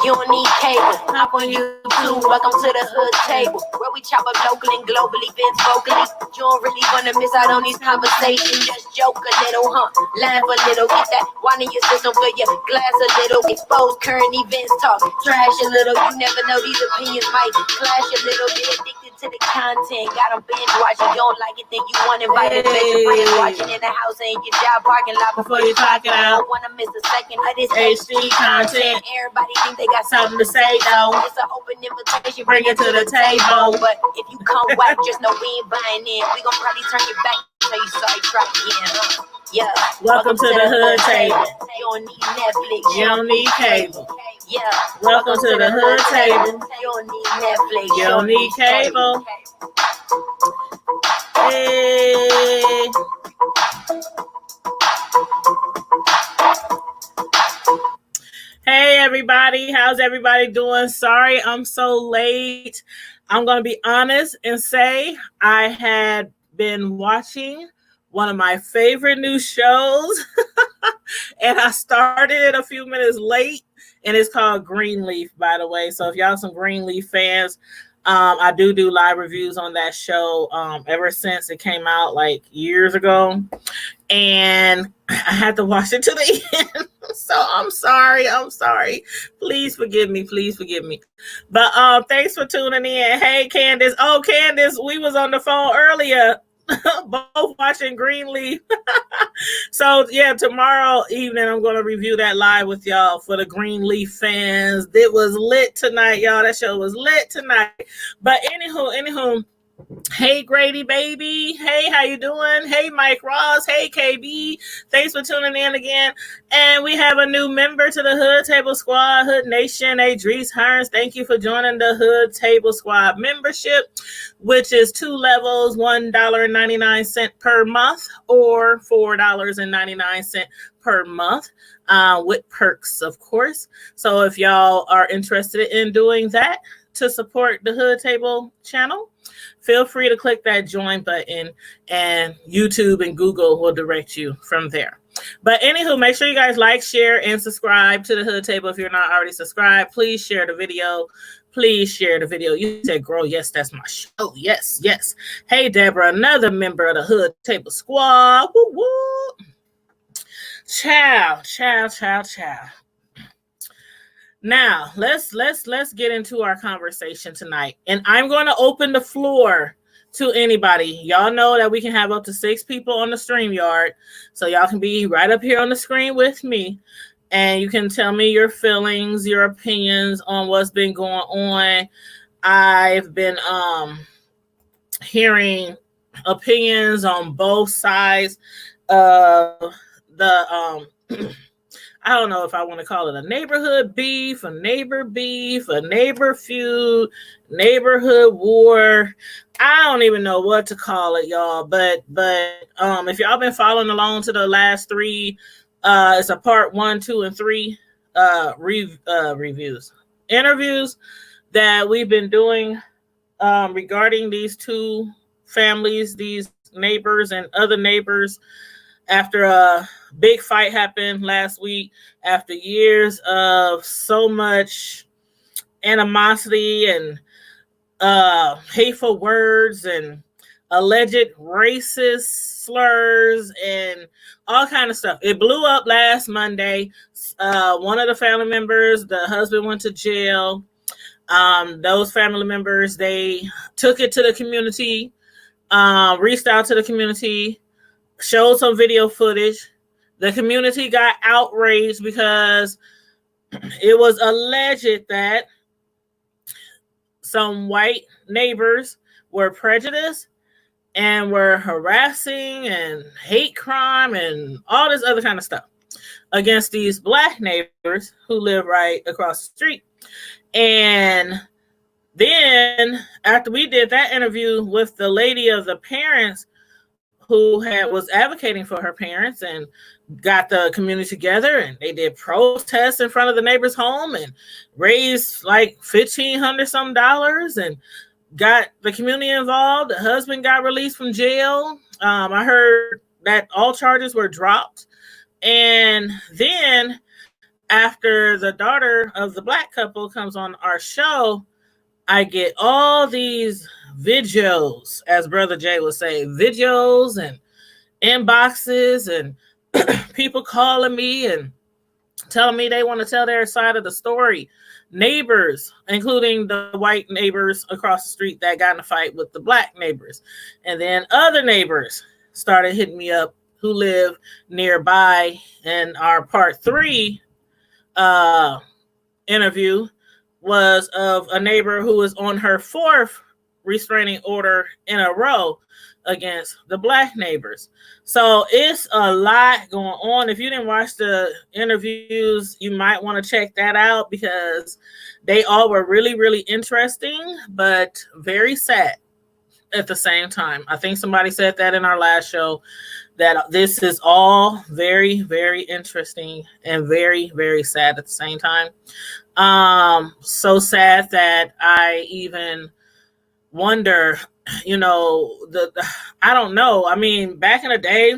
You don't need cable. Hop on YouTube. Welcome to the hood table, where we chop up local and global events vocally. You don't really wanna miss out on these conversations. Just joke a little, laugh a little. Get that wine in your system, fill your glass a little. Expose current events, talk trash a little. You never know, these opinions might clash a little. Get addicted to the content. Got them binge watching. You don't like it, then you want to invite a bitch your friends watching in the house and your job parking lot before you clock it out. Don't wanna miss a second of this HD content. Everybody think they got something to say though. It's an open invitation, bring it to the table. But if you come whack, just know we ain't buying in. We gon' probably turn your back so you sorry, try again. Yeah. Welcome to the hood table. You don't need Netflix. You don't need cable. Yeah. Welcome to the hood table. You don't need Netflix. You don't need cable. Hey. Hey everybody, how's everybody doing? Sorry I'm so late. I'm going to be honest and say I had been watching one of my favorite new shows and I started it a few minutes late, and it's called Greenleaf, by the way. So if y'all some Greenleaf fans, I do live reviews on that show ever since it came out like years ago, and I had to watch it to the end. So I'm sorry. Please forgive me. But thanks for tuning in. Hey, Candace. Oh, Candace, we was on the phone earlier, both watching Greenleaf. So yeah, tomorrow evening I'm going to review that live with y'all for the Greenleaf fans. It was lit tonight, y'all. That show was lit tonight. But anywho. Hey Grady baby, hey, how you doing? Hey Mike Ross, hey KB, thanks for tuning in again. And we have a new member to the Hood Table Squad, Hood Nation, Adrice Hearns. Thank you for joining the Hood Table Squad membership, which is 2 levels, $1.99 per month or $4.99 per month, with perks, of course. So if y'all are interested in doing that to support the Hood Table channel, feel free to click that join button, and YouTube and Google will direct you from there. But anywho, make sure you guys like, share, and subscribe to the Hood Table if you're not already subscribed. Please share the video. You said, girl, yes, that's my show. Yes. Hey, Deborah, another member of the Hood Table Squad. Woo, woo. Ciao. Now, let's get into our conversation tonight. And I'm going to open the floor to anybody. Y'all know that we can have up to 6 people on the StreamYard. So y'all can be right up here on the screen with me. And you can tell me your feelings, your opinions on what's been going on. I've been hearing opinions on both sides of the I don't know if I want to call it a neighborhood beef, a neighbor feud, neighborhood war. I don't even know what to call it, y'all. But if y'all been following along to the last 3, it's a part 1, 2, and 3 interviews that we've been doing regarding these 2 families, these neighbors and other neighbors, after a big fight happened last week, after years of so much animosity and hateful words and alleged racist slurs and all kind of stuff. It blew up last Monday. One of the family members, the husband, went to jail. Those family members, they took it to the community, reached out to the community, showed some video footage. The community got outraged because it was alleged that some white neighbors were prejudiced and were harassing and hate crime and all this other kind of stuff against these black neighbors who live right across the street. And then after we did that interview with the lady of the parents who was advocating for her parents and got the community together, and they did protests in front of the neighbor's home and raised like $1,500 some and got the community involved. The husband got released from jail. I heard that all charges were dropped. And then after the daughter of the black couple comes on our show, I get all these videos, as Brother Jay would say, videos and inboxes and people calling me and telling me they want to tell their side of the story. Neighbors, including the white neighbors across the street that got in a fight with the black neighbors. And then other neighbors started hitting me up who live nearby. And our part 3 interview was of a neighbor who was on her 4th restraining order in a row against the black neighbors. So it's a lot going on. If you didn't watch the interviews, you might want to check that out because they all were really, really interesting, but very sad at the same time. I think somebody said that in our last show, that this is all very, very interesting and very, very sad at the same time. So sad that I even wonder, I don't know. I mean, back in the day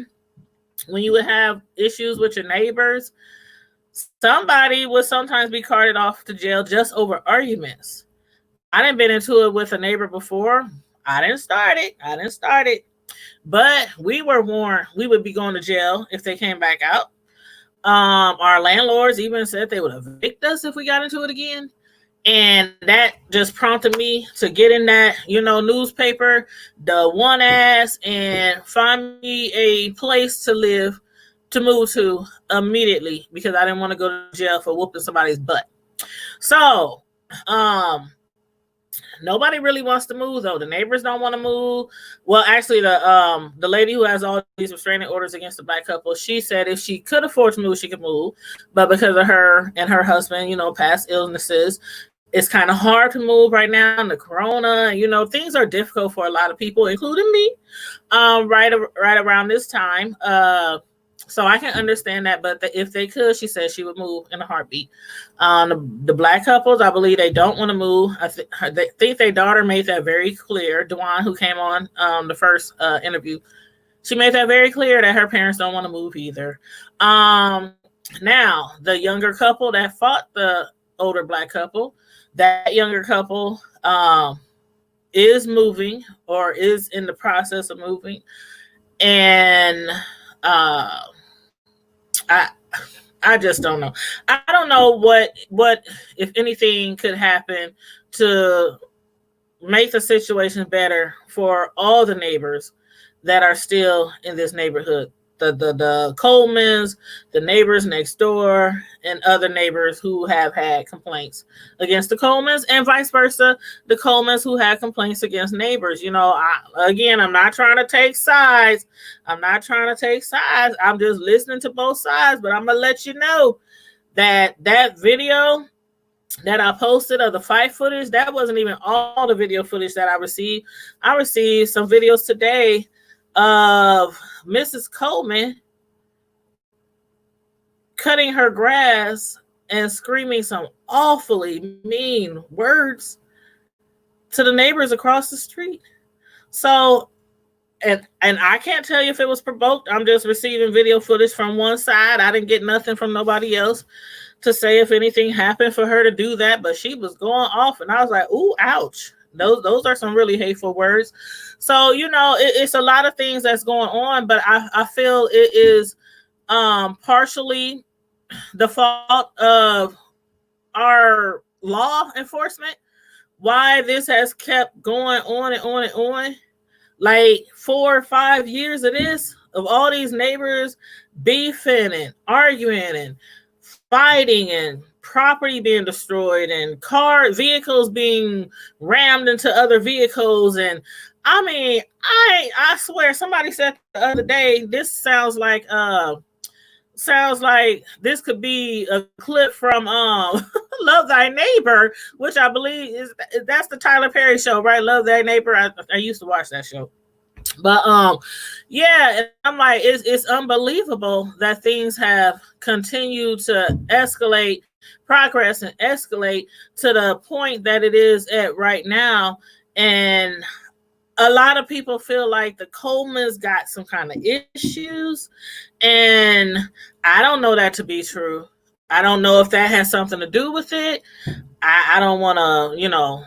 when you would have issues with your neighbors, somebody would sometimes be carted off to jail just over arguments. I didn't been into it with a neighbor before. I didn't start it. But we were warned we would be going to jail if they came back out. Our landlords even said they would evict us if we got into it again. And that just prompted me to get in that, newspaper, the one ass, and find me a place to live, to move to immediately because I didn't want to go to jail for whooping somebody's butt. So, nobody really wants to move though. The neighbors don't want to move. Well, actually, the lady who has all these restraining orders against the black couple, she said if she could afford to move, she could move. But because of her and her husband, past illnesses, it's kind of hard to move right now. And the corona, things are difficult for a lot of people, including me. Right around this time. So I can understand that, but if they could, she said she would move in a heartbeat. The black couples, I believe they don't want to move. They think their daughter made that very clear. Dewan, who came on the first interview, she made that very clear that her parents don't want to move either. Now, the younger couple that fought the older black couple, that younger couple is moving or is in the process of moving. And I just don't know. I don't know what if anything could happen to make the situation better for all the neighbors that are still in this neighborhood. The Colemans, the neighbors next door, and other neighbors who have had complaints against the Colemans, and vice versa, the Colemans who have complaints against neighbors. I'm not trying to take sides. I'm just listening to both sides, but I'm going to let you know that video that I posted of the fight footage, that wasn't even all the video footage that I received. I received some videos today of Mrs. Coleman cutting her grass and screaming some awfully mean words to the neighbors across the street. So, and I can't tell you if it was provoked. I'm just receiving video footage from one side. I didn't get nothing from nobody else to say if anything happened for her to do that, but she was going off, and I was like, ooh, ouch. Those are some really hateful words. So, it's a lot of things that's going on, but I feel it is partially the fault of our law enforcement, why this has kept going on and on and on. Like 4 or 5 years of this, of all these neighbors beefing and arguing and fighting and property being destroyed and vehicles being rammed into other vehicles. And I mean, I swear somebody said the other day, this sounds like this could be a clip from Love Thy Neighbor, which I believe that's the Tyler Perry show, right? Love Thy Neighbor. I used to watch that show. But yeah, and I'm like, it's unbelievable that things have continued to escalate, progress and escalate to the point that it is at right now. And a lot of people feel like the Colemans got some kind of issues, and I don't know that to be true. I don't know if that has something to do with it. I don't want to,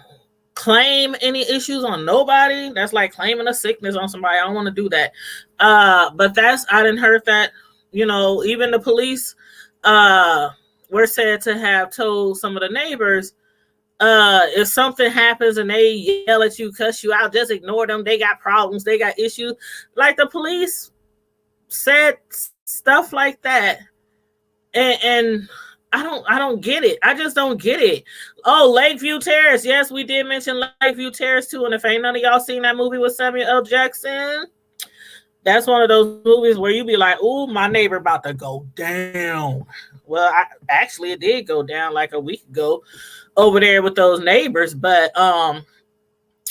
claim any issues on nobody. That's like claiming a sickness on somebody. I don't want to do that. But I didn't heard that, even the police were said to have told some of the neighbors, if something happens and they yell at you, cuss you out, just ignore them. They got problems. They got issues. Like the police said stuff like that. And I don't get it. I just don't get it. Oh, Lakeview Terrace. Yes, we did mention Lakeview Terrace too. And if ain't none of y'all seen that movie with Samuel L. Jackson, that's one of those movies where you be like, "Ooh, my neighbor about to go down." Well, actually it did go down like a week ago over there with those neighbors, but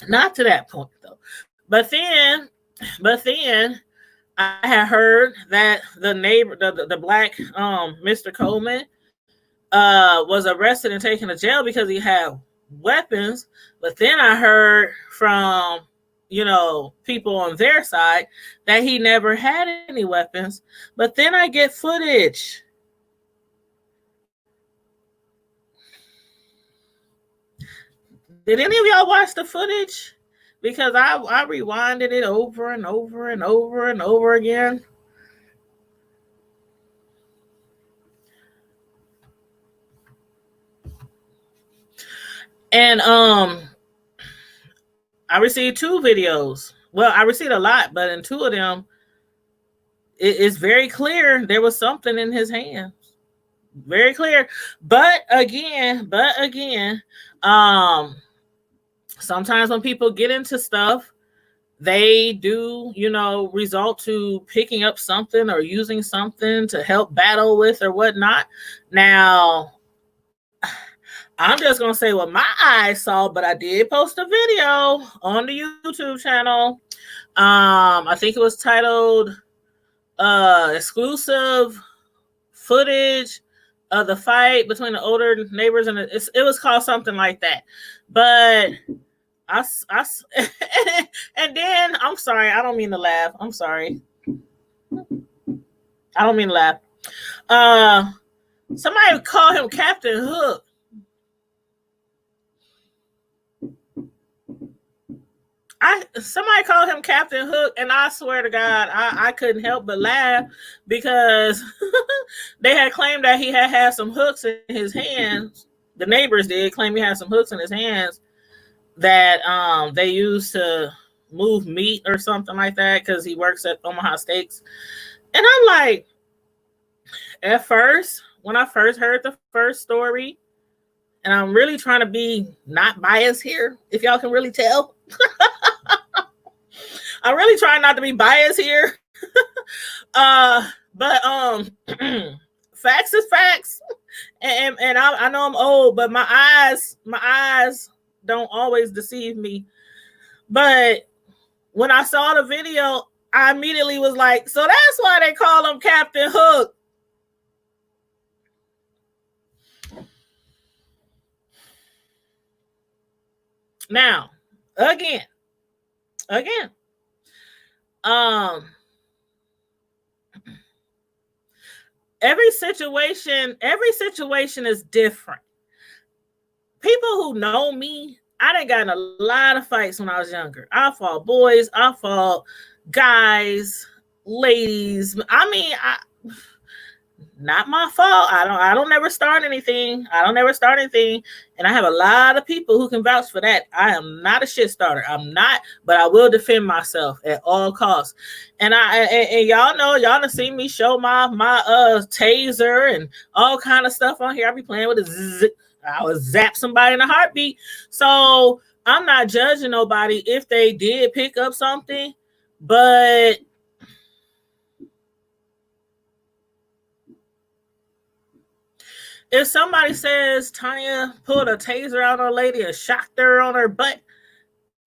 not to that point though. But then I had heard that the neighbor, the black Mr. Coleman, was arrested and taken to jail because he had weapons. But then I heard from people on their side that he never had any weapons. But then I get footage. Did any of y'all watch the footage? Because I rewinded it over and over and over and over again. And I received 2 videos. Well, I received a lot, but in 2 of them, it's very clear there was something in his hands. Very clear. But again, sometimes when people get into stuff, they do, result to picking up something or using something to help battle with or whatnot. Now, I'm just going to say what my eyes saw, but I did post a video on the YouTube channel. I think it was titled Exclusive Footage of the Fight Between the Older Neighbors, and it was called something like that. But I and then, I'm sorry, I don't mean to laugh. I'm sorry. I don't mean to laugh. Somebody called him Captain Hook. Somebody called him Captain Hook, and I swear to God, I couldn't help but laugh because they had claimed that he had some hooks in his hands. The neighbors did claim he had some hooks in his hands that they used to move meat or something like that because he works at Omaha Steaks. And I'm like, at first, when I first heard the first story, and I'm really trying to be not biased here, if y'all can really tell. I'm really trying not to be biased here. But facts is facts. And I know I'm old, but my eyes don't always deceive me. But when I saw the video, I immediately was like, so that's why they call him Captain Hook. Now, again, every situation is different. People who know me, I done got in a lot of fights when I was younger. I fought boys, I fought guys, ladies. I mean, not my fault. I don't never start anything. And I have a lot of people who can vouch for that. I am not a shit starter. I'm not, but I will defend myself at all costs. And y'all know, y'all done seen me show my taser and all kind of stuff on here. I be playing with it. I would zap somebody in a heartbeat. So I'm not judging nobody if they did pick up something, but if somebody says Tanya pulled a taser out on a lady and shocked her on her butt,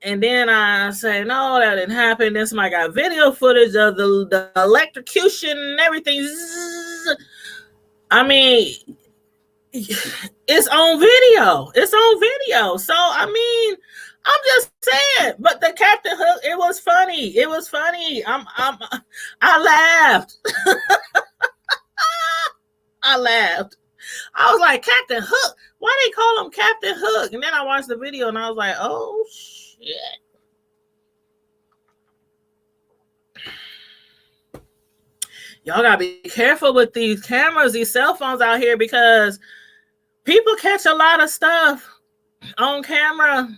and then I say, no, that didn't happen, then somebody got video footage of the electrocution and everything. I mean, it's on video. So, I mean, I'm just saying, but the Captain Hook, it was funny. I laughed. I laughed. I was like, Captain Hook? Why they call him Captain Hook? And then I watched the video and I was like, oh shit. Y'all gotta be careful with these cameras, these cell phones out here, because people catch a lot of stuff on camera.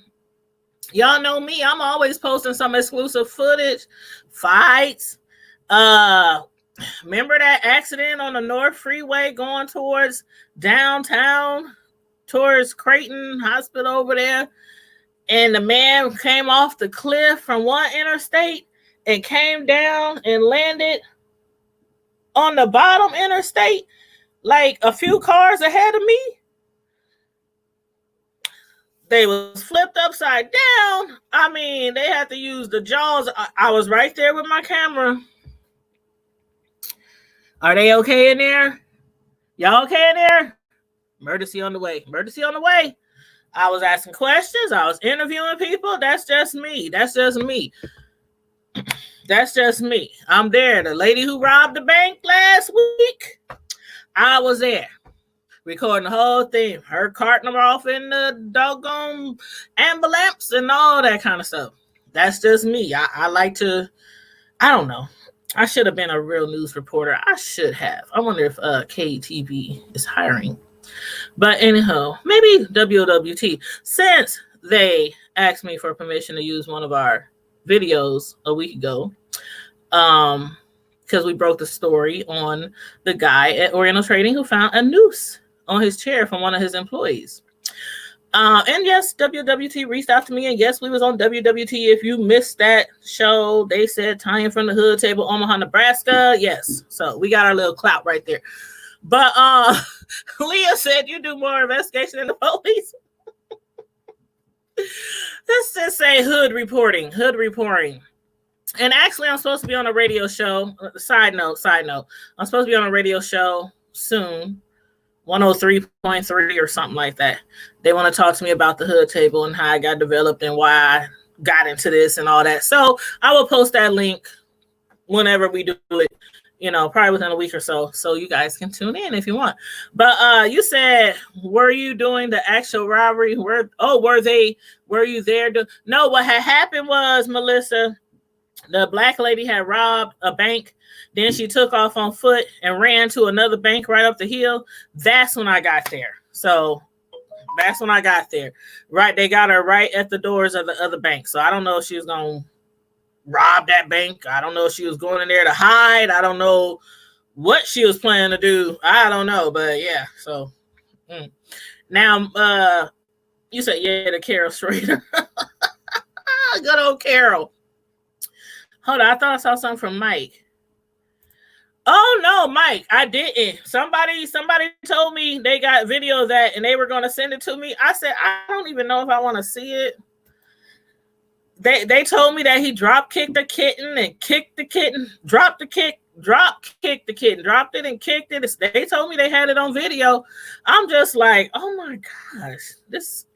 Y'all know me. I'm always posting some exclusive footage, fights. Remember that accident on the North Freeway going towards downtown, towards Creighton Hospital over there? And the man came off the cliff from one interstate and came down and landed on the bottom interstate, like a few cars ahead of me. They was flipped upside down. I mean, they had to use the jaws. I was right there with my camera. Are they okay in there? Y'all okay in there? Emergency on the way. Emergency on the way. I was asking questions. I was interviewing people. That's just me. That's just me. That's just me. I'm there. The lady who robbed the bank last week, I was there. Recording the whole thing. Her carting them off in the doggone ambulance and all that kind of stuff. That's just me. I like to, I don't know. I should have been a real news reporter. I should have. I wonder if KTV is hiring. But anyhow, maybe WOWT, since they asked me for permission to use one of our videos a week ago, because we broke the story on the guy at Oriental Trading who found a noose on his chair from one of his employees. And yes, WWT reached out to me, and yes, we was on WWT. If you missed that show, they said Tanya from the Hood Table, Omaha, Nebraska. Yes, so we got our little clout right there. But Leah said you do more investigation than the police. Let's just say hood reporting. And actually, I'm supposed to be on a radio show. Side note. I'm supposed to be on a radio show soon. 103.3 or something like that. They want to talk to me about the Hood Table and how I got developed and why I got into this and all that. So I will post that link whenever we do it, probably within a week or so. So you guys can tune in if you want. But you said, were you doing the actual robbery? Were you there? No, what had happened was, Melissa, the black lady had robbed a bank. Then she took off on foot and ran to another bank right up the hill. That's when I got there. So that's when I got there. Right. They got her right at the doors of the other bank. So I don't know if she was going to rob that bank. I don't know if she was going in there to hide. I don't know what she was planning to do. I don't know. But yeah. So now you said, yeah, the Carol Schrader. Good old Carol. Hold on. I thought I saw something from Mike. Oh no, Mike, I didn't. Somebody told me they got video of that and they were going to send it to me. I said, I don't even know if I want to see it. They told me that he drop kicked the kitten and kicked the kitten, drop kicked the kitten, dropped it and kicked it. They told me they had it on video. I'm just like, oh my gosh,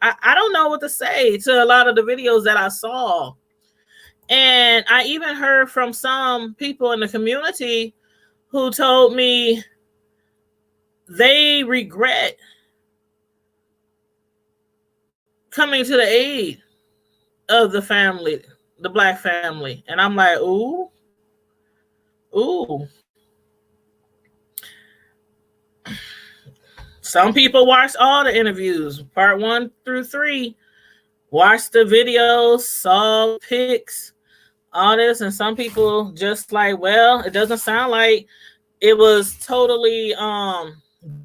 I don't know what to say to a lot of the videos that I saw. And I even heard from some people in the community who told me they regret coming to the aid of the family, the black family. And I'm like, ooh. Some people watched all the interviews, part 1 through 3, watched the videos, saw pics, all this, and some people just like, well, it doesn't sound like it was totally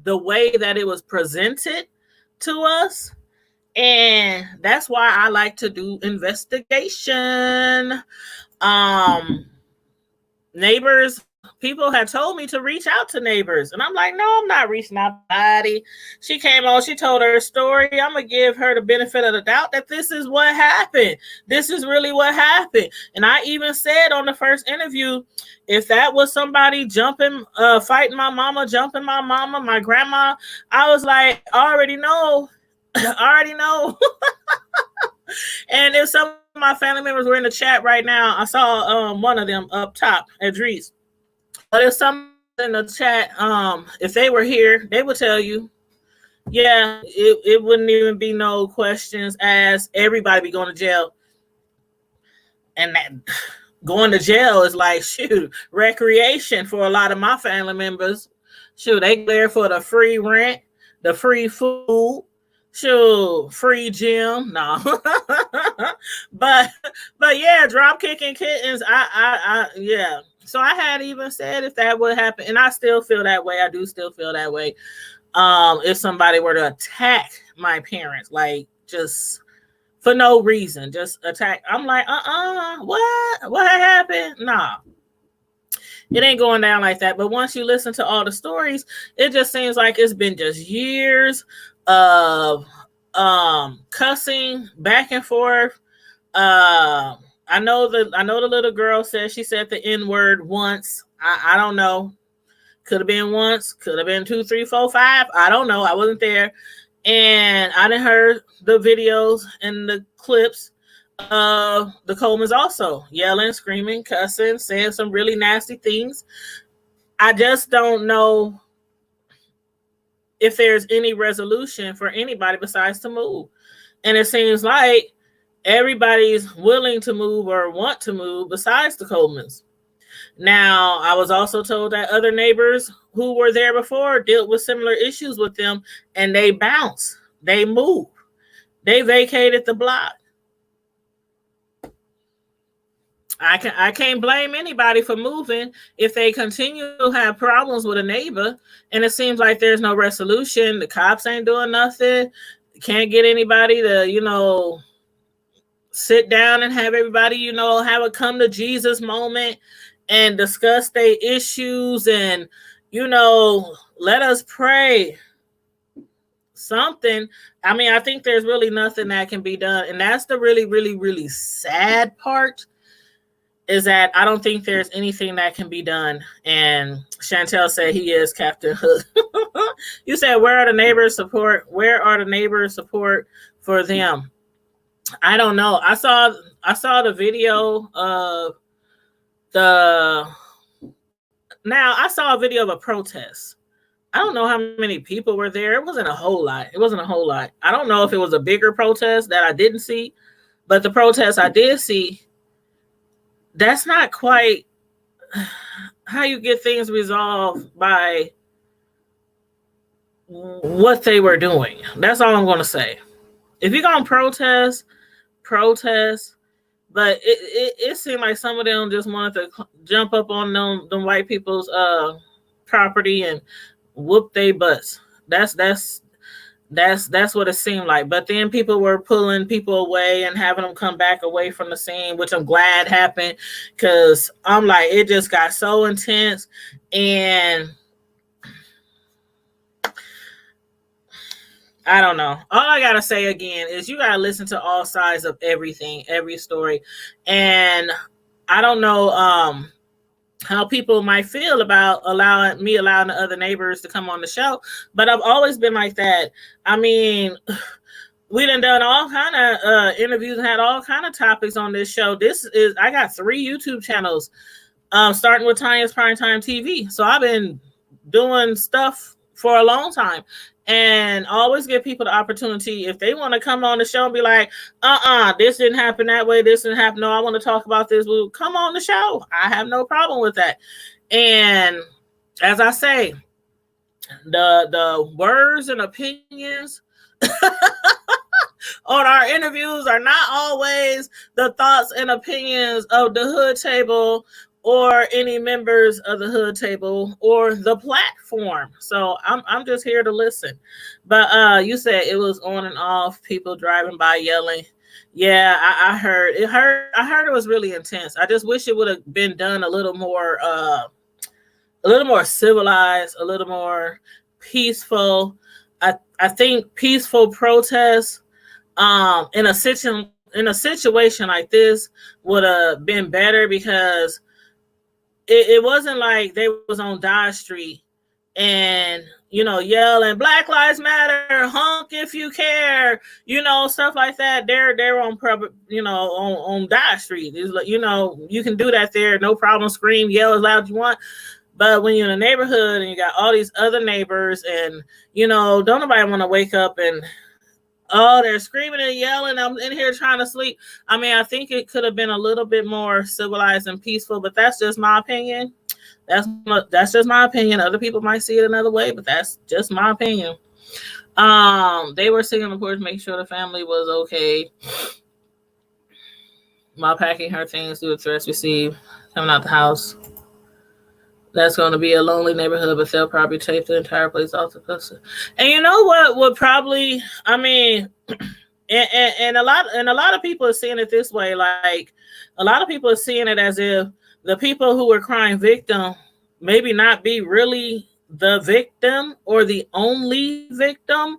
the way that it was presented to us. And that's why I like to do investigation. Neighbors, people had told me to reach out to neighbors. And I'm like, no, I'm not reaching out to anybody. She came on, she told her story. I'm going to give her the benefit of the doubt that this is what happened. This is really what happened. And I even said on the first interview, if that was somebody jumping, fighting my mama, jumping my mama, my grandma, I was like, I already know. And if some of my family members were in the chat right now, I saw one of them up top, Idris. But if some in the chat, if they were here, they would tell you Yeah, it wouldn't even be no questions asked. Everybody be going to jail. And that going to jail is like, shoot, recreation for a lot of my family members. Shoot, they there for the free rent, the free food, shoot, free gym. No. but but yeah, drop kicking kittens. I yeah. So I had even said if that would happen, and I still feel that way. I do still feel that way. If somebody were to attack my parents, like just for no reason, just attack. I'm like, what happened? Nah, it ain't going down like that. But once you listen to all the stories, it just seems like it's been just years of cussing back and forth. I know the little girl said she said the N-word once. I don't know. Could have been once, could have been 2, 3, 4, 5. I don't know. I wasn't there. And I didn't heard the videos and the clips of the Colemans also yelling, screaming, cussing, saying some really nasty things. I just don't know if there's any resolution for anybody besides to move. And it seems like everybody's willing to move or want to move besides the Colemans. Now, I was also told that other neighbors who were there before dealt with similar issues with them, and they bounced. They moved. They vacated the block. I can't blame anybody for moving if they continue to have problems with a neighbor, and it seems like there's no resolution. The cops ain't doing nothing. Can't get anybody to, sit down and have everybody, have a come to Jesus moment and discuss their issues and, let us pray. Something. I mean, I think there's really nothing that can be done. And that's the really, really, really sad part, is that I don't think there's anything that can be done. And Chantel said he is Captain Hook. You said, where are the neighbors support? Where are the neighbors support for them? I don't know. I saw the video of I saw a video of a protest. I don't know how many people were there. It wasn't a whole lot. I don't know if it was a bigger protest that I didn't see, but the protest I did see, that's not quite how you get things resolved by what they were doing. That's all I'm going to say. If you're going to protest, but it seemed like some of them just wanted to jump up on them white people's property and whoop their butts. That's what it seemed like. But then people were pulling people away and having them come back away from the scene, which I'm glad happened, because I'm like, it just got so intense. And I don't know. All I gotta say again is you gotta listen to all sides of everything, every story. And I don't know how people might feel about allowing the other neighbors to come on the show, but I've always been like that. I mean, we done all kind of interviews and had all kind of topics on this show. I got 3 YouTube channels, starting with Tanya's Primetime TV. So I've been doing stuff for a long time. And always give people the opportunity, if they want to come on the show and be like, this didn't happen that way, this didn't happen, no, I want to talk about this, well, come on the show. I have no problem with that. And as I say, the words and opinions on our interviews are not always the thoughts and opinions of the Hood Table or any members of the Hood Table or the platform. So I'm just here to listen. But you said it was on and off, people driving by yelling. Yeah, I heard it. I heard it was really intense. I just wish it would have been done a little more civilized, a little more peaceful. I think peaceful protests in a situation like this would have been better, because it wasn't like they was on Dodge Street and, yelling Black Lives Matter, honk if you care, stuff like that. They're on on Dodge Street. It's like, you can do that there, no problem, scream, yell as loud as you want. But when you're in a neighborhood and you got all these other neighbors, and don't nobody want to wake up and they're screaming and yelling. I'm in here trying to sleep. I mean, I think it could have been a little bit more civilized and peaceful, but that's just my opinion. That's just my opinion. Other people might see it another way, but that's just my opinion. They were singing the porch, make sure the family was okay. While packing her things, do the threats received, coming out the house. That's going to be a lonely neighborhood, but they'll probably take the entire place off the custody. And you know what would probably, I mean, and a lot of people are seeing it this way. Like, a lot of people are seeing it as if the people who were crying victim maybe not be really the victim or the only victim.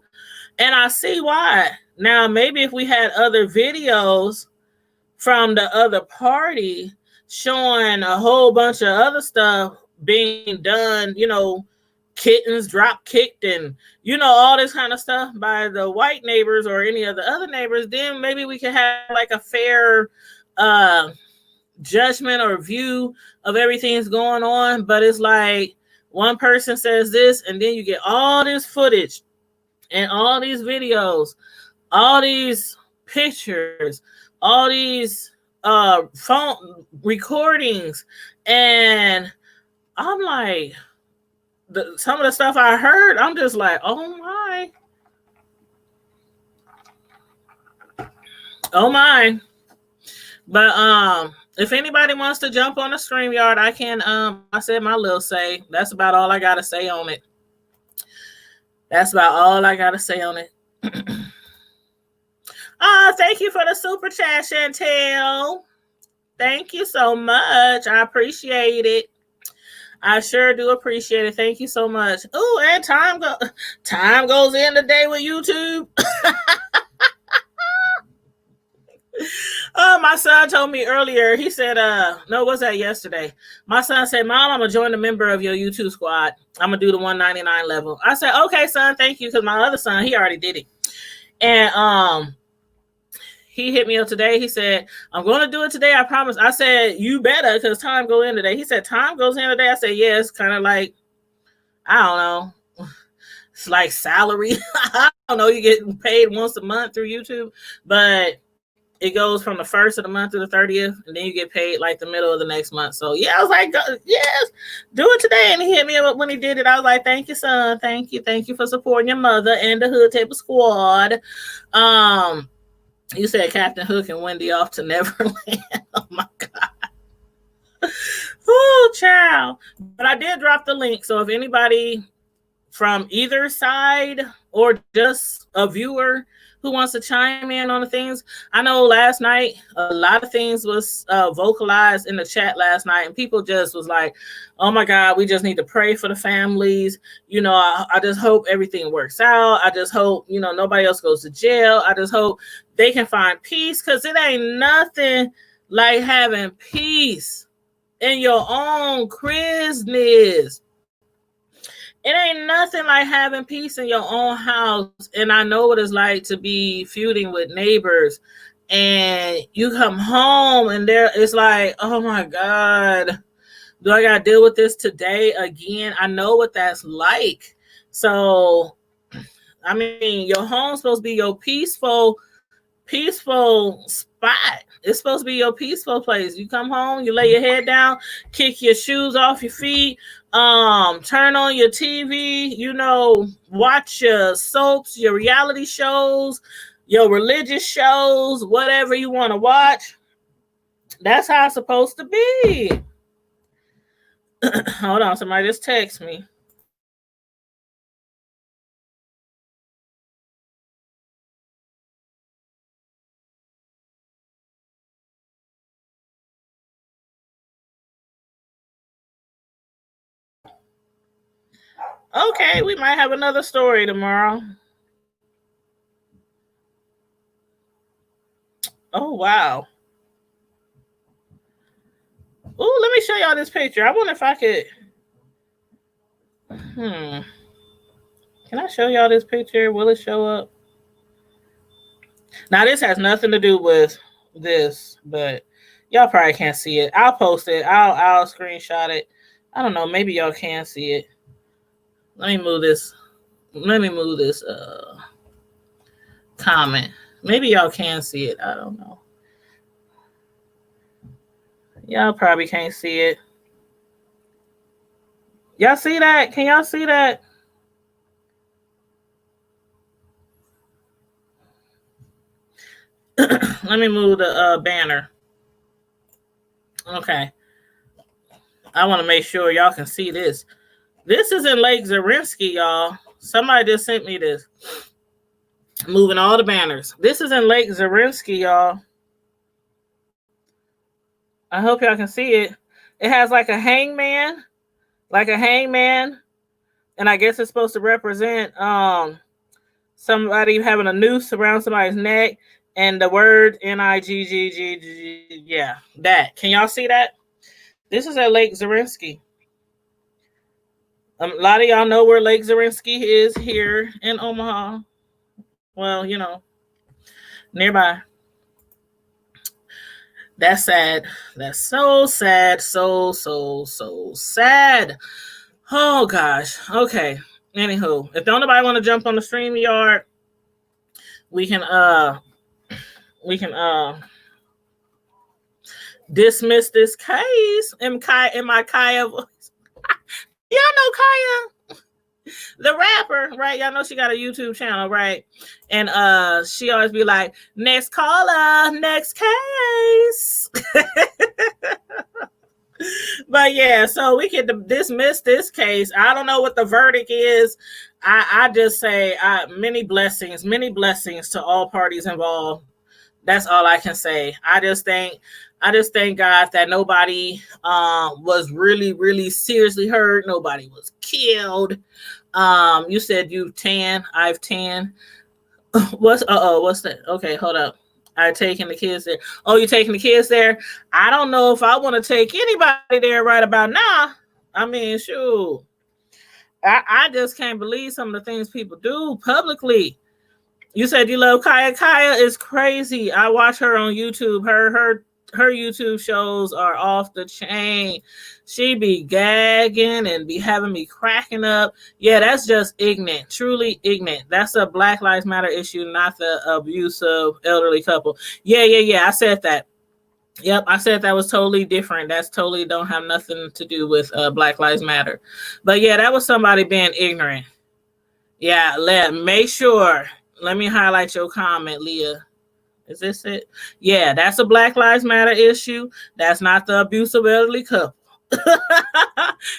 And I see why. Now, maybe if we had other videos from the other party showing a whole bunch of other stuff being done, kittens drop kicked and, all this kind of stuff by the white neighbors or any of the other neighbors, then maybe we can have like a fair judgment or view of everything that's going on. But it's like one person says this, and then you get all this footage and all these videos, all these pictures, all these phone recordings, and I'm like, some of the stuff I heard, I'm just like, oh my. But if anybody wants to jump on the StreamYard, I can. I said my little say. That's about all I gotta say on it. That's about all I gotta say on it. Thank you for the super chat, Chantel. Thank you so much. I appreciate it. I sure do appreciate it. Thank you so much. Oh, and time goes in today with YouTube. Oh, my son told me earlier, he said, no, was that yesterday? My son said, Mom, I'm going to join a member of your YouTube squad. I'm going to do the 199 level. I said, okay, son, thank you. Because my other son, he already did it. And he hit me up today. He said, I'm going to do it today. I promise. I said, you better, because time goes in today. He said, time goes in today. I said, yeah, it's kind of like, I don't know. It's like salary. I don't know. You get paid once a month through YouTube, but it goes from the 1st of the month to the 30th, and then you get paid like the middle of the next month. So yeah, I was like, yes, do it today. And he hit me up when he did it. I was like, thank you, son. Thank you for supporting your mother and the Hood Table Squad. You said Captain Hook and Wendy off to Neverland. Oh my God. Oh, child. But I did drop the link. So if anybody from either side or just a viewer who wants to chime in on the things, I know last night a lot of things was vocalized in the chat last night, and people just was like, oh my God, we just need to pray for the families. I just hope everything works out. I just hope nobody else goes to jail. I just hope they can find peace, because it ain't nothing like having peace in your own business. It ain't nothing like having peace in your own house. And I know what it's like to be feuding with neighbors, and you come home and it's like, oh my God, do I gotta deal with this today again? I know what that's like. So, I mean, your home's supposed to be your peaceful spot. It's supposed to be your peaceful place. You come home, you lay your head down, kick your shoes off your feet, turn on your TV, watch your soaps, your reality shows, your religious shows, whatever you want to watch. That's how it's supposed to be. Hold on, somebody just text me. Okay, we might have another story tomorrow. Oh, wow. Oh, let me show y'all this picture. I wonder if I could. Can I show y'all this picture? Will it show up? Now, this has nothing to do with this, but y'all probably can't see it. I'll post it. I'll screenshot it I don't know. Maybe y'all can see it. Let me move this. Let me move this comment. Maybe y'all can see it. I don't know. Y'all probably can't see it. Y'all see that? Can y'all see that? Let me move the banner. Okay. I want to make sure y'all can see this. This is in Lake Zarinsky, y'all. Somebody just sent me this. Moving all the banners. This is in Lake Zarinsky, y'all. I hope y'all can see it. It has like a hangman. And I guess it's supposed to represent somebody having a noose around somebody's neck and the word N-I-G-G-G-G. Yeah, that. Can y'all see that? This is at Lake Zarinsky. A lot of y'all know where Lake Zarinsky is here in Omaha. Well, you know, nearby. That's sad. That's so sad. So sad. Oh, gosh. Okay. Anywho, if don't nobody want to jump on the StreamYard, we can dismiss this case in my Kaya voice. Y'all know Kaya, the rapper, right? Y'all know she got a YouTube channel, right? And she always be like, next caller, next case. But yeah, so we can dismiss this case. I don't know what the verdict is. I just say many blessings to all parties involved. That's all I can say. I just thank God that nobody was really seriously hurt. Nobody was killed. You said you 10, I've 10. What's that? Okay, hold up. I taking the kids there. Oh, you taking the kids there? I don't know if I want to take anybody there right about now. I mean, shoot. I just can't believe some of the things people do publicly. You said you love Kaya. Kaya is crazy. I watch her on YouTube. Her YouTube shows are off the chain. She be gagging and be having me cracking up. Yeah, that's just ignorant, truly ignorant. That's a Black Lives Matter issue, not the abusive elderly couple. Yeah. I said that. Yep, I said that was totally different. That's totally don't have nothing to do with Black Lives Matter. But yeah, that was somebody being ignorant. Yeah, make sure. Let me highlight your comment, Leah. Is this it? Yeah, that's a Black Lives Matter issue. That's not the abusive elderly couple.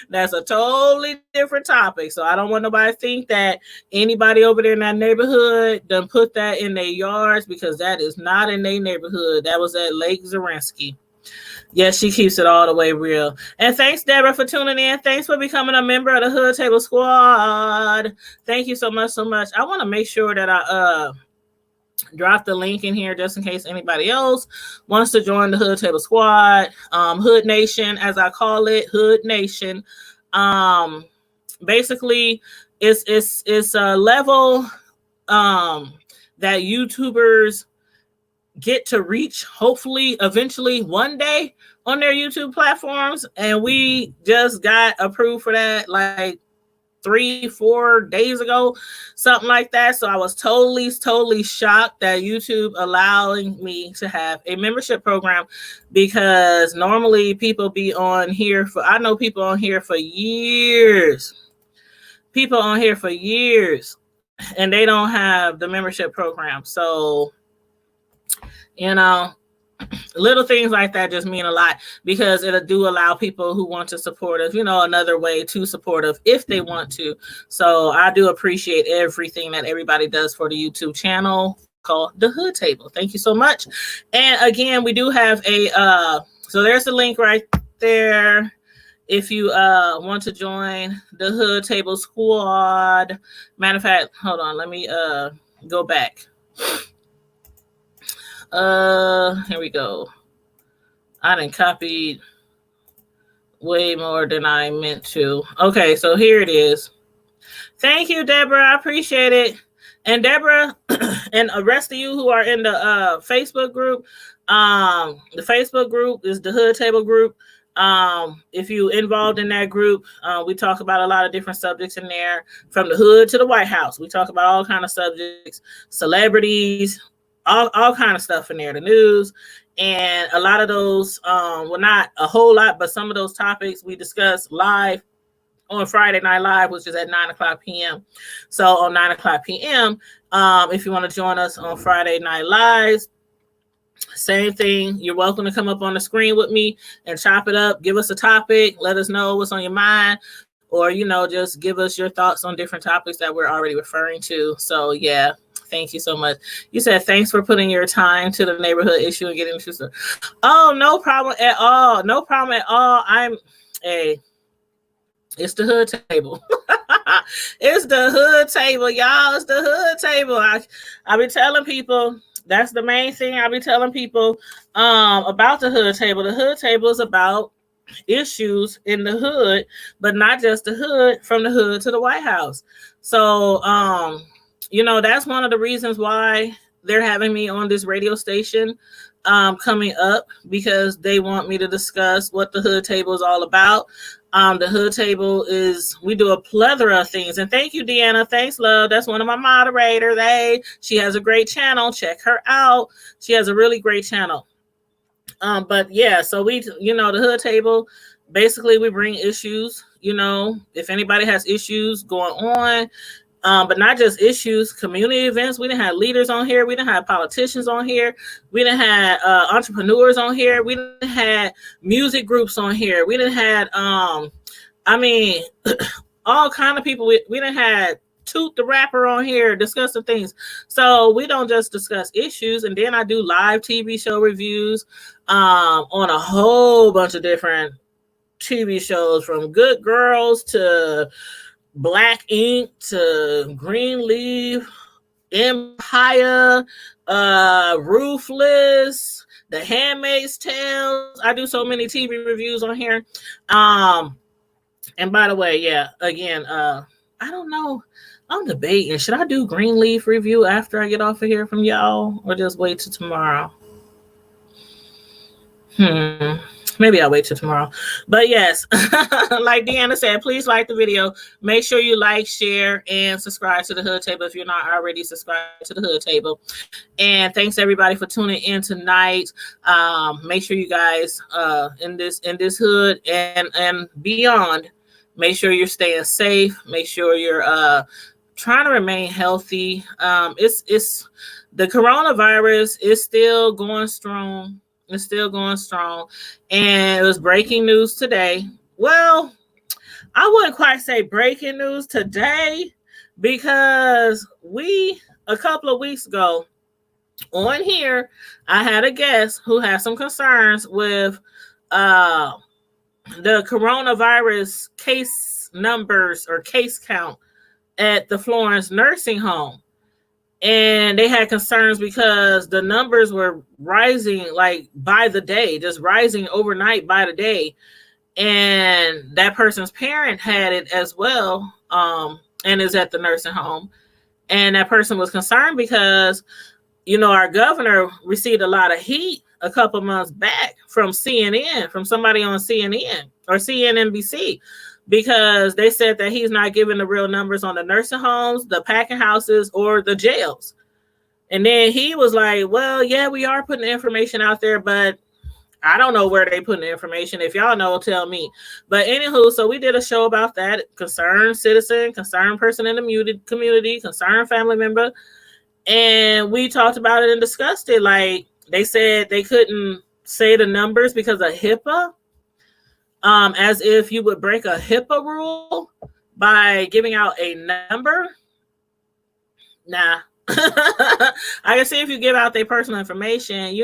That's a totally different topic. So I don't want nobody to think that anybody over there in that neighborhood done put that in their yards, because that is not in their neighborhood. That was at Lake Zarinsky. Yes, she keeps it all the way real. And thanks, Deborah, for tuning in. Thanks for becoming a member of the Hood Table Squad. Thank you so much. I want to make sure that I drop the link in here just in case anybody else wants to join the Hood Table Squad. Hood Nation, as I call it, Hood Nation. Basically, it's a level that YouTubers get to reach, hopefully, eventually, one day on their YouTube platforms. And we just got approved for that like 3-4 days ago, something like that. So I was totally shocked that YouTube allowing me to have a membership program, because normally people be on here for, I know people on here for years. And they don't have the membership program. So, you know, little things like that just mean a lot, because it'll do allow people who want to support us, another way to support us if they want to. So I do appreciate everything that everybody does for the YouTube channel called The Hood Table. Thank you so much. And again, we do have so there's the link right there. If you want to join the Hood Table Squad. Matter of fact, hold on, let me go back. Here we go. I done copied way more than I meant to. Okay, so here it is. Thank you, Deborah. I appreciate it. And Deborah and the rest of you who are in the Facebook group, the Facebook group is the Hood Table group. If you involved in that group, we talk about a lot of different subjects in there, from the hood to the White House. We talk about all kind of subjects, celebrities, all kind of stuff in there, the news. And a lot of those, well, not a whole lot, but some of those topics we discuss live on Friday Night Live, which is at 9:00 p.m. So on 9:00 p.m., if you want to join us on Friday Night Live, same thing. You're welcome to come up on the screen with me and chop it up. Give us a topic. Let us know what's on your mind, or, just give us your thoughts on different topics that we're already referring to. So yeah, thank you so much. You said, thanks for putting your time to the neighborhood issue and getting to. Oh, no problem at all. No problem at all. It's the hood table. It's the hood table, y'all. It's the hood table. I be telling people, that's the main thing I be telling people about the hood table. The hood table is about issues in the hood, but not just the hood, from the hood to the White House. So, that's one of the reasons why they're having me on this radio station coming up, because they want me to discuss what the hood table is all about. The hood table we do a plethora of things. And thank you, Deanna. Thanks, love. That's one of my moderators. She has a great channel. Check her out. She has a really great channel. But yeah, so we, the hood table, basically we bring issues, if anybody has issues going on, but not just issues, community events. We didn't have leaders on here. We didn't have politicians on here. We didn't have entrepreneurs on here. We didn't have music groups on here. We didn't have, all kind of people. We didn't have Toot the Rapper on here discussing things. So we don't just discuss issues. And then I do live TV show reviews on a whole bunch of different TV shows, from Good Girls to Black Ink to Greenleaf, Empire, Ruthless, The Handmaid's Tales. I do so many TV reviews on here. And by the way, yeah, again, I don't know. I'm debating. Should I do Greenleaf review after I get off of here from y'all, or just wait till tomorrow? Maybe I'll wait till tomorrow. But yes, like Deanna said, please like the video. Make sure you like, share, and subscribe to the Hood Table if you're not already subscribed to the Hood Table. And thanks everybody for tuning in tonight. Make sure you guys in this hood and beyond, make sure you're staying safe. Make sure you're trying to remain healthy. It's the coronavirus is still going strong. It's still going strong. And it was breaking news today. Well, I wouldn't quite say breaking news today, because a couple of weeks ago on here, I had a guest who had some concerns with the coronavirus case numbers or case count at the Florence nursing home. And they had concerns because the numbers were rising like by the day, just rising overnight by the day. And that person's parent had it as well, and is at the nursing home. And that person was concerned because, our governor received a lot of heat a couple months back from CNN, from somebody on CNN or CNNBC, because they said that he's not giving the real numbers on the nursing homes, the packing houses, or the jails. And then he was like, well, yeah, we are putting the information out there, but I don't know where they putting the information. If y'all know, tell me. But anywho, so we did a show about that. Concerned citizen, concerned person in the community, concerned family member. And we talked about it and discussed it. Like, they said they couldn't say the numbers because of HIPAA. As if you would break a HIPAA rule by giving out a number. Nah. I can see if you give out their personal information,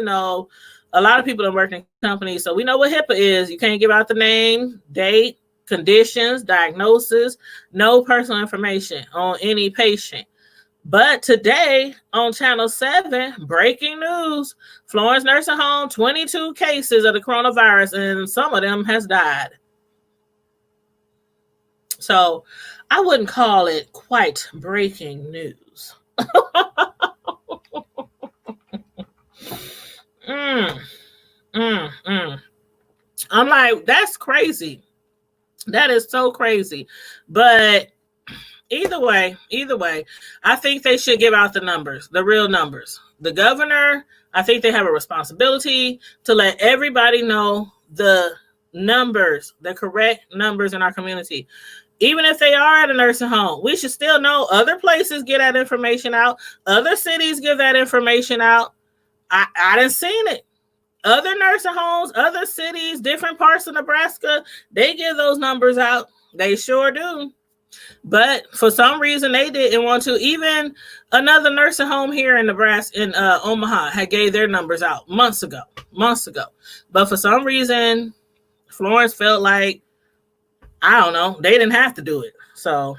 a lot of people don't work in companies, so we know what HIPAA is. You can't give out the name, date, conditions, diagnosis, no personal information on any patient. But today on Channel 7, breaking news, Florence Nursing Home, 22 cases of the coronavirus, and some of them has died. So I wouldn't call it quite breaking news. I'm like, that's crazy. That is so crazy. But either way, I think they should give out the numbers, the real numbers. The governor, I think they have a responsibility to let everybody know the numbers, the correct numbers in our community. Even if they are at a nursing home, we should still know other places get that information out. Other cities give that information out. I didn't seen it. Other nursing homes, other cities, different parts of Nebraska, they give those numbers out. They sure do. But for some reason, they didn't want to. Even another nursing home here in Nebraska, in Omaha, had gave their numbers out months ago. But for some reason, Florence felt like, I don't know, they didn't have to do it. So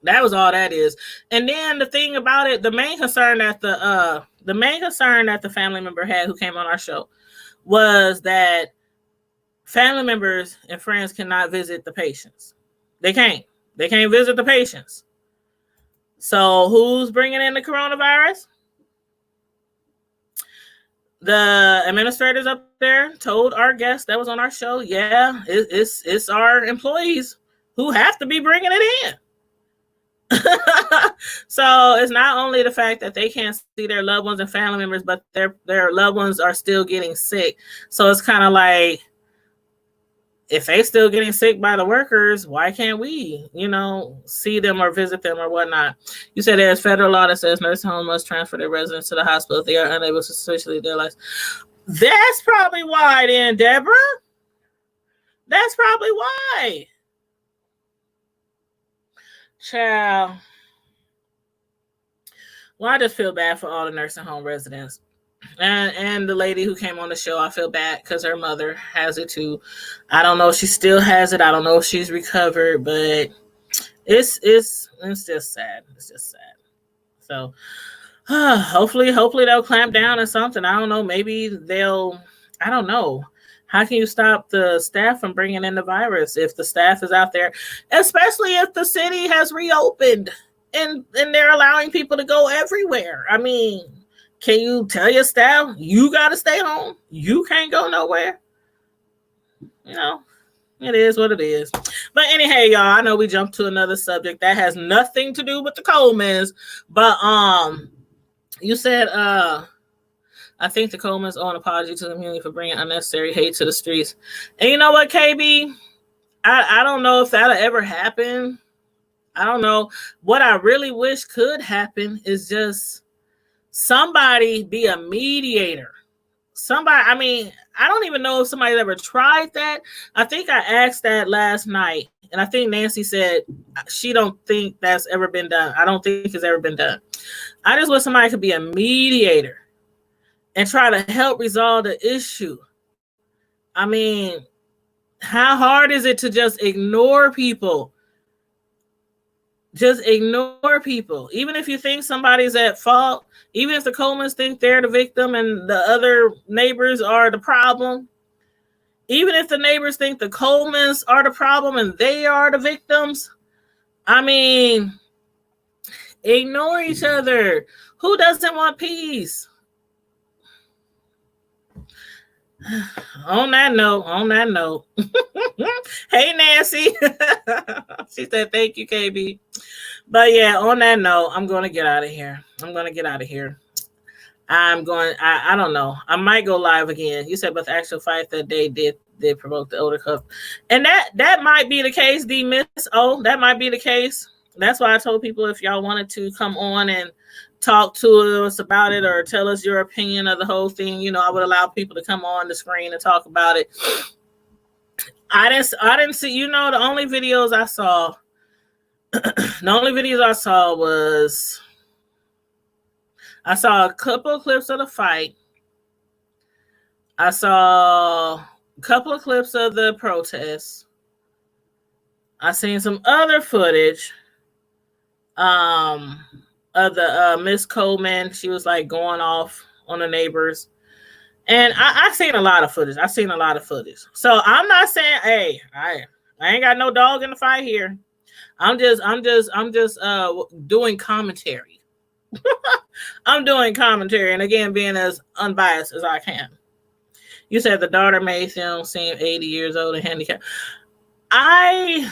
that was all that is. And then the thing about it, the main concern that the family member had who came on our show was that family members and friends cannot visit the patients. They can't visit the patients. So who's bringing in the coronavirus? The administrators up there told our guest that was on our show, yeah, it's our employees who have to be bringing it in. So it's not only the fact that they can't see their loved ones and family members, but their loved ones are still getting sick. So it's kind of like, if they still getting sick by the workers, why can't we, see them or visit them or whatnot? You said there's federal law that says nursing home must transfer their residents to the hospital if they are unable to socially their lives. That's probably why then, Deborah. That's probably why. Child. Well, I just feel bad for all the nursing home residents. And the lady who came on the show, I feel bad because her mother has it too. I don't know if she still has it. I don't know if she's recovered, but it's just sad. It's just sad. So hopefully they'll clamp down on something. I don't know. Maybe I don't know. How can you stop the staff from bringing in the virus if the staff is out there, especially if the city has reopened and they're allowing people to go everywhere? I mean, can you tell your staff, you got to stay home? You can't go nowhere. It is what it is. But anyhow, y'all, I know we jumped to another subject that has nothing to do with the Colemans. But you said, I think the Colemans owe an apology to the community for bringing unnecessary hate to the streets. And you know what, KB? I don't know if that'll ever happen. I don't know. What I really wish could happen is just somebody be a mediator. I don't even know if somebody ever tried that. I think I asked that last night, and I think Nancy said she don't think that's ever been done. I don't think it's ever been done. I just wish somebody could be a mediator and try to help resolve the issue. I mean, how hard is it to just ignore people? Just ignore people. Even if you think somebody's at fault, even if the Colemans think they're the victim and the other neighbors are the problem, even if the neighbors think the Colemans are the problem and they are the victims, I mean, ignore each other. Who doesn't want peace? On that note. Hey, Nancy. She said, thank you, KB. But yeah, on that note, I'm going to get out of here. I don't know. I might go live again. You said, but the actual fight that they did provoke the older couple. And that might be the case, D Miss. Oh, that might be the case. That's why I told people if y'all wanted to come on and talk to us about it or tell us your opinion of the whole thing, I would allow people to come on the screen and talk about it. I didn't see, the only videos I saw, was I saw a couple of clips of the fight. I saw a couple of clips of the protests. I seen some other footage of the Miss Coleman. She was like going off on the neighbors. And I seen a lot of footage. So I'm not saying, hey, I ain't got no dog in the fight here. I'm just doing commentary. I'm doing commentary, and again, being as unbiased as I can. You said the daughter made him seem 80 years old and handicapped. I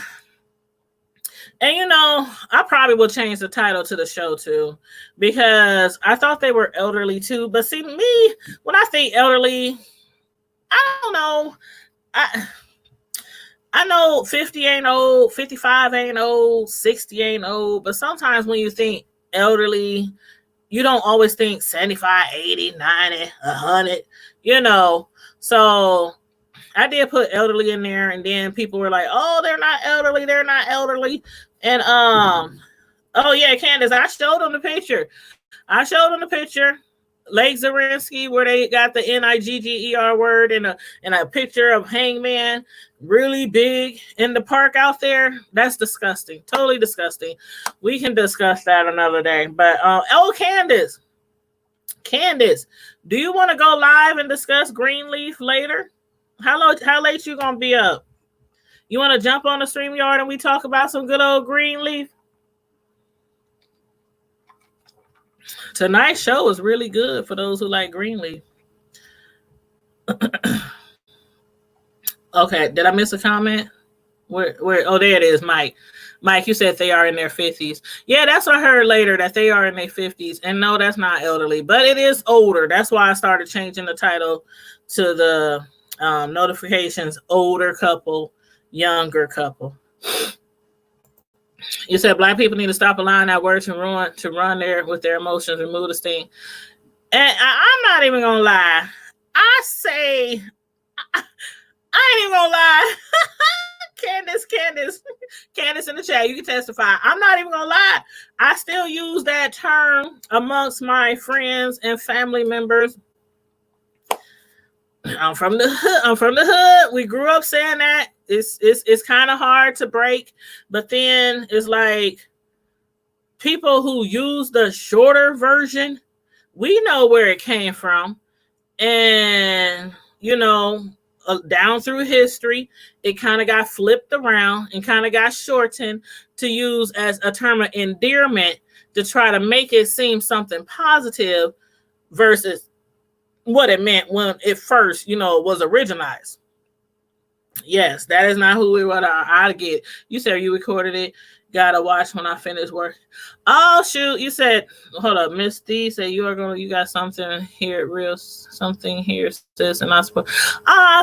probably will change the title to the show too, because I thought they were elderly too. But see, me, when I think elderly, I don't know. I know 50 ain't old, 55 ain't old, 60 ain't old. But sometimes when you think elderly, you don't always think 75, 80, 90, 100, So I did put elderly in there, and then people were like, "Oh, they're not elderly. They're not elderly." And oh yeah, Candace, I showed them the picture. Lake Zarinsky, where they got the Nigger word and a picture of Hangman really big in the park out there. That's disgusting. Totally disgusting. We can discuss that another day. But Candace, do you want to go live and discuss Greenleaf later? How late you gonna be up? You want to jump on the StreamYard and we talk about some good old Greenleaf? Tonight's show was really good for those who like Greenleaf. Okay, did I miss a comment? Where? Oh, there it is, Mike. Mike, you said they are in their 50s. Yeah, that's what I heard later, that they are in their 50s. And no, that's not elderly, but it is older. That's why I started changing the title to the notifications, older couple, younger couple. You said Black people need to stop allowing that word to run there with their emotions, remove the sting. And I'm not even gonna lie. I ain't even gonna lie. Candace in the chat, you can testify. I'm not even gonna lie. I still use that term amongst my friends and family members. I'm from the hood. We grew up saying that. It's kind of hard to break, but then it's like people who use the shorter version, we know where it came from, and down through history, it kind of got flipped around and kind of got shortened to use as a term of endearment to try to make it seem something positive versus what it meant when it first, was originalized. Yes, that is not who we were. I get. You said you recorded it. Gotta watch when I finish work. Oh shoot! You said, hold up, Miss D said you got something here, something here, sis, and I suppose.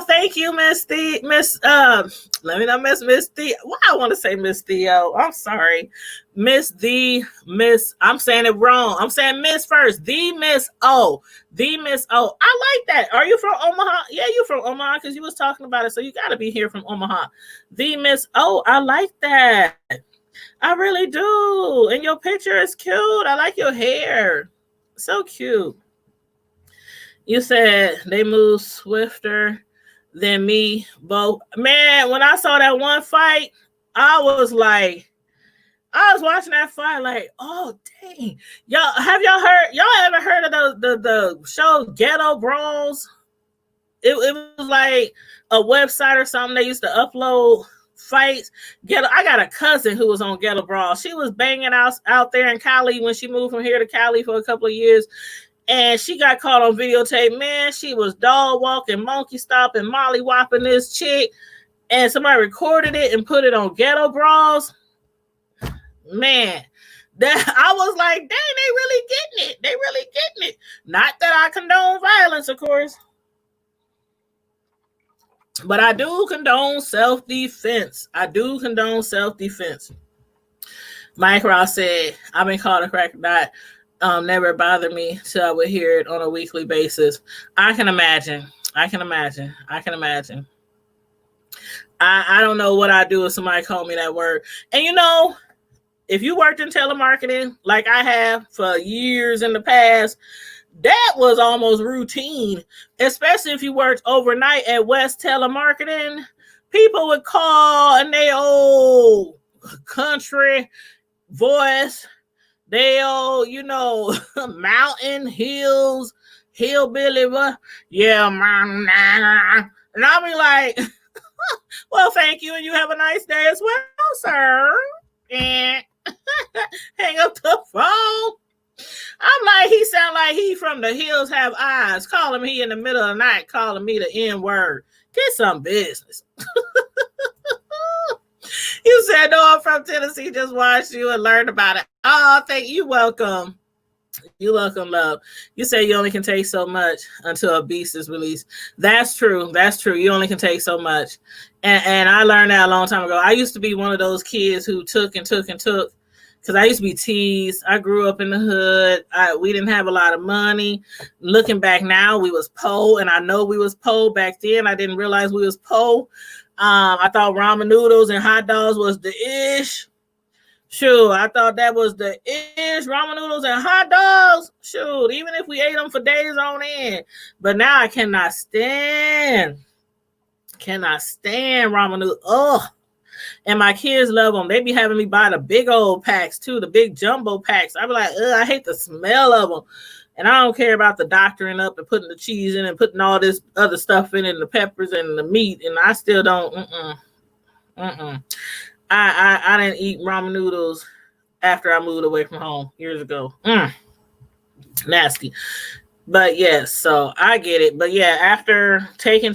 Thank you, Miss D. Let me not miss Miss D. Why I want to say Miss Theo? I'm sorry, Miss D. I'm saying it wrong. I'm saying Miss first. The Miss O. I like that. Are you from Omaha? Yeah, you from Omaha because you was talking about it, so you got to be here from Omaha. The Miss O. I like that. I really do. And your picture is cute. I like your hair. So cute. You said they move swifter than me both. Man, when I saw that one fight, I was watching that fight like, oh, dang. Y'all ever heard of the show Ghetto Brawls? It was like a website or something they used to upload fights. I got a cousin who was on Ghetto Brawl. She was banging out there in Cali when she moved from here to Cali for a couple of years, and she got caught on videotape. Man, she was dog walking, monkey stopping, molly whopping this chick, and somebody recorded it and put it on Ghetto Brawls. Man, that I was like, dang, they really getting it. Not that I condone violence, of course. But I do condone self-defense. Mike Ross said, I've been called a crack dot. Never bothered me till I would hear it on a weekly basis. I can imagine. I don't know what I'd do if somebody called me that word. And if you worked in telemarketing like I have for years in the past, that was almost routine, especially if you worked overnight at West Telemarketing. People would call and they old country voice, they old, mountain hills, hillbilly, yeah, man. And I'll be like, well, thank you, and you have a nice day as well, sir. And hang up the phone. I'm like, he sound like he from the hills have eyes. Calling me in the middle of the night, calling me the N word. Get some business. You said, no, I'm from Tennessee. Just watched you and learned about it. Oh, thank you. Welcome. You welcome, love. You say you only can take so much until a beast is released. That's true. That's true. You only can take so much. And I learned that a long time ago. I used to be one of those kids who took and took and took because I used to be teased. I grew up in the hood. We didn't have a lot of money. Looking back now, we was po, and I know we was po back then. I didn't realize we was po. I thought ramen noodles and hot dogs was the ish. Shoot, I thought that was the ish, ramen noodles and hot dogs. Shoot, even if we ate them for days on end. But now I cannot stand ramen noodles. Ugh. And my kids love them. They be having me buy the big old packs too, the big jumbo packs. I be like, ugh, I hate the smell of them. And I don't care about the doctoring up and putting the cheese in and putting all this other stuff in and the peppers and the meat. And I still don't, I didn't eat ramen noodles after I moved away from home years ago. Nasty. But yes, so I get it. But yeah, after taking,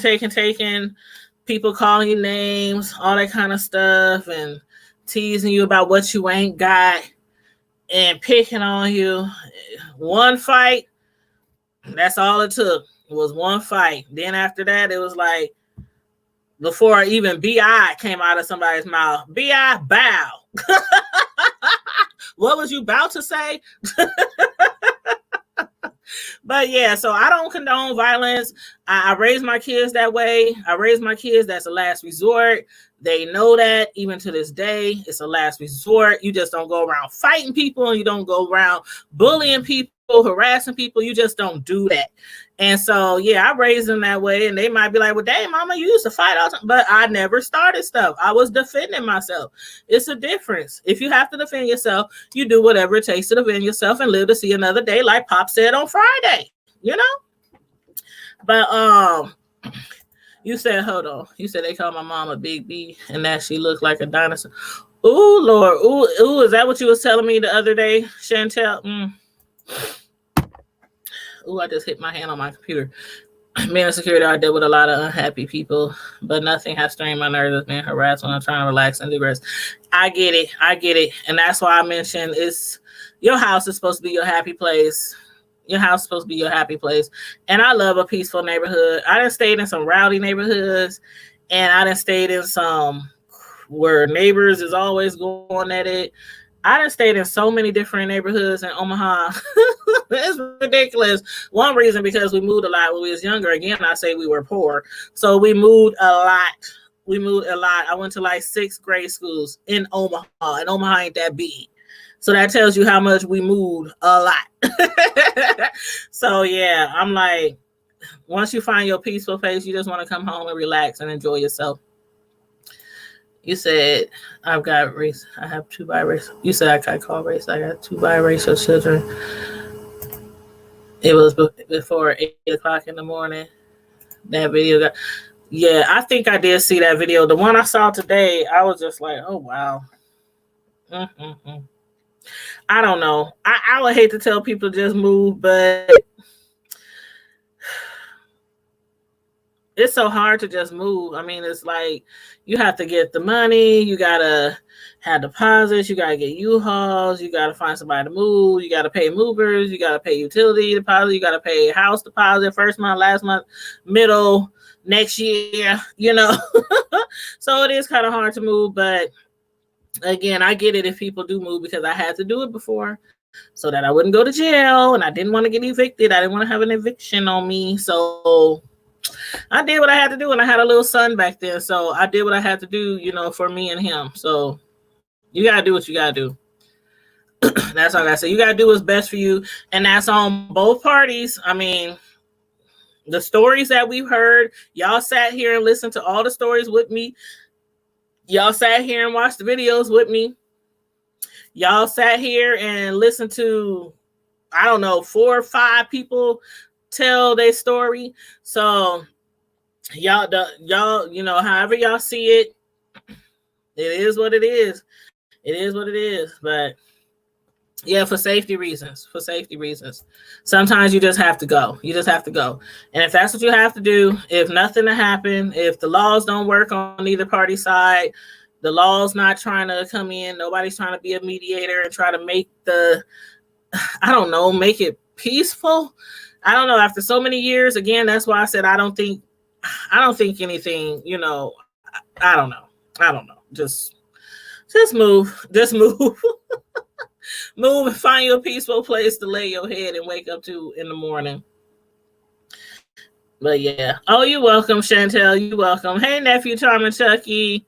people calling you names, all that kind of stuff, and teasing you about what you ain't got and picking on you. One fight, that's all it took. It was one fight. Then after that, it was like, before even BI came out of somebody's mouth, BI bow. What was you about to say? But yeah, so I don't condone violence. I raise my kids that way. I raise my kids, that's a last resort. They know that even to this day, it's a last resort. You just don't go around fighting people, and you don't go around bullying people, harassing people. You just don't do that. And so, yeah, I raised them that way, and they might be like, well, dang, mama, you used to fight all the time. But I never started stuff. I was defending myself. It's a difference. If you have to defend yourself, you do whatever it takes to defend yourself and live to see another day, like Pop said on Friday, you know? But you said, hold on. You said they called my mom a big B and that she looked like a dinosaur. Ooh, Lord. Ooh, is that what you was telling me the other day, Chantel? Ooh, I just hit my hand on my computer. Being in security, I deal with a lot of unhappy people, but nothing has strained my nerves as being harassed when I'm trying to relax and do rest. I get it. And that's why I mentioned your house is supposed to be your happy place. Your house is supposed to be your happy place. And I love a peaceful neighborhood. I done stayed in some rowdy neighborhoods, and I done stayed in some where neighbors is always going at it. I done stayed in so many different neighborhoods in Omaha. It's ridiculous. One reason, because we moved a lot when we was younger. Again, I say we were poor. So we moved a lot. I went to like 6th grade schools in Omaha, and Omaha ain't that big. So that tells you how much we moved a lot. So yeah, I'm like, once you find your peaceful place, you just want to come home and relax and enjoy yourself. You said, I've got race. I have 2 biracial. You said I call race. I got 2 biracial children. It was before 8 o'clock in the morning. That video got. Yeah, I think I did see that video. The one I saw today, I was just like, oh, wow. I don't know. I would hate to tell people just move, but it's so hard to just move. I mean, it's like you have to get the money. You got to have deposits. You got to get U-Hauls. You got to find somebody to move. You got to pay movers. You got to pay utility deposit. You got to pay house deposit, first month, last month, middle, next year, you know. So it is kind of hard to move. But again, I get it if people do move, because I had to do it before so that I wouldn't go to jail, and I didn't want to get evicted. I didn't want to have an eviction on me. So I did what I had to do, and I had a little son back then. So I did what I had to do, you know, for me and him. So you got to do what you got to do. That's all I say. You got to do what's best for you. And that's on both parties. I mean, the stories that we've heard, y'all sat here and listened to all the stories with me. Y'all sat here and watched the videos with me. Y'all sat here and listened to, I don't know, 4 or 5 people tell their story. So y'all, you know, however y'all see it, it is what it is. It is what it is. But Yeah, for safety reasons. Sometimes you just have to go. And if that's what you have to do, if nothing to happen, if the laws don't work on either party side, the law's not trying to come in, nobody's trying to be a mediator and try to make make it peaceful. I don't know. After so many years, again, that's why I said I don't think anything, I don't know. Just move. Move and find you a peaceful place to lay your head and wake up to in the morning. But yeah. Oh, you're welcome, Chantel. You're welcome. Hey, nephew, Charming Chucky.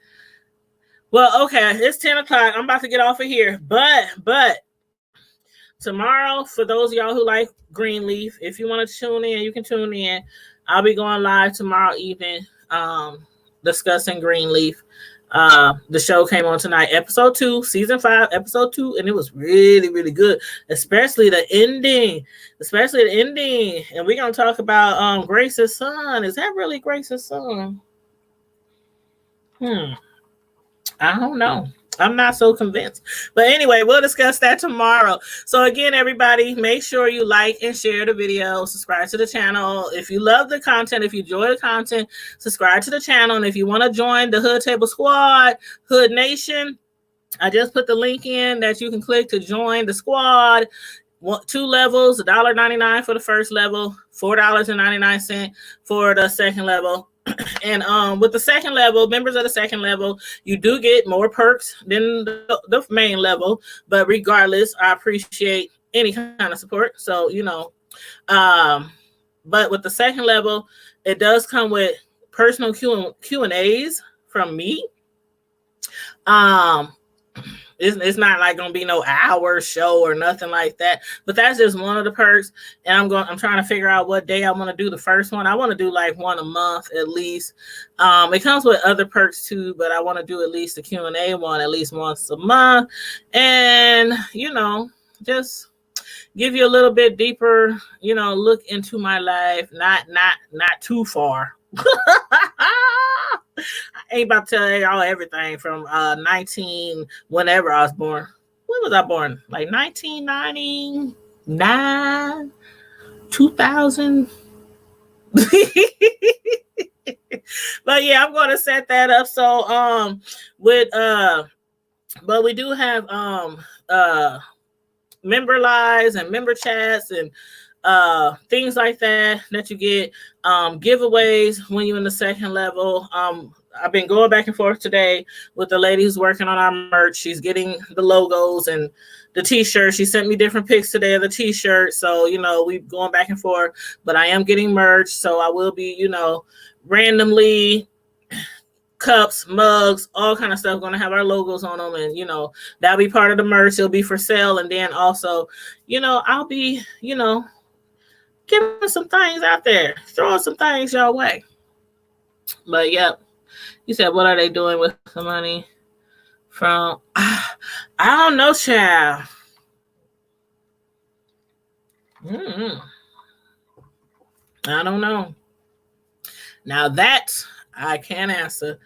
Well, okay, it's 10 o'clock. I'm about to get off of here. But tomorrow, for those of y'all who like Greenleaf, if you want to tune in, you can tune in. I'll be going live tomorrow evening, discussing Greenleaf. The show came on tonight, episode 2, season 5, episode 2, and it was really, really good, especially the ending. And we're gonna talk about Grace's son. Is that really Grace's son? I don't know. I'm not so convinced. But anyway, we'll discuss that tomorrow. So again, everybody, make sure you like and share the video. Subscribe to the channel. If you love the content, if you enjoy the content, subscribe to the channel. And if you want to join the Hood Table Squad, Hood Nation, I just put the link in that you can click to join the squad. 2 levels, $1.99 for the first level, $4.99 for the second level. And with the second level, members of the second level, you do get more perks than the main level. But regardless, I appreciate any kind of support. So, but with the second level, it does come with personal Q&As from me. It's not like gonna be no hour show or nothing like that, but that's just one of the perks. And I'm trying to figure out what day I want to do the first one. I want to do like one a month at least. It comes with other perks too, but I want to do at least the Q&A one at least once a month, and just give you a little bit deeper, look into my life, not too far. I ain't about to tell y'all everything from 19 whenever I was born. When was I born? Like 1999, 2000. But yeah, I'm going to set that up. So but we do have member lives and member chats and things like that you get, giveaways when you're in the second level. I've been going back and forth today with the lady who's working on our merch. She's getting the logos and the t-shirts. She sent me different pics today of the t-shirts. So, we're going back and forth, but I am getting merch. So I will be, randomly cups, mugs, all kind of stuff, going to have our logos on them. And, that'll be part of the merch. It'll be for sale. And then also, I'll be, giving some things out there, throwing some things your way. But yep, you said, what are they doing with the money from? I don't know, child. I don't know. Now that I can't answer.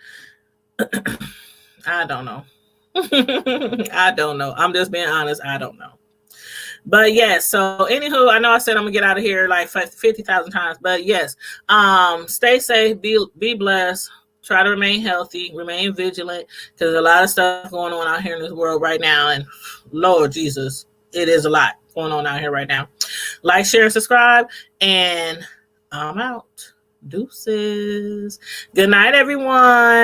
I don't know. I don't know. I'm just being honest. I don't know. But yes, so anywho, I know I said I'm gonna get out of here like 50,000 times, but yes, stay safe, be blessed, try to remain healthy, remain vigilant, because there's a lot of stuff going on out here in this world right now, and Lord Jesus, it is a lot going on out here right now. Like, share, and subscribe, and I'm out. Deuces. Good night, everyone.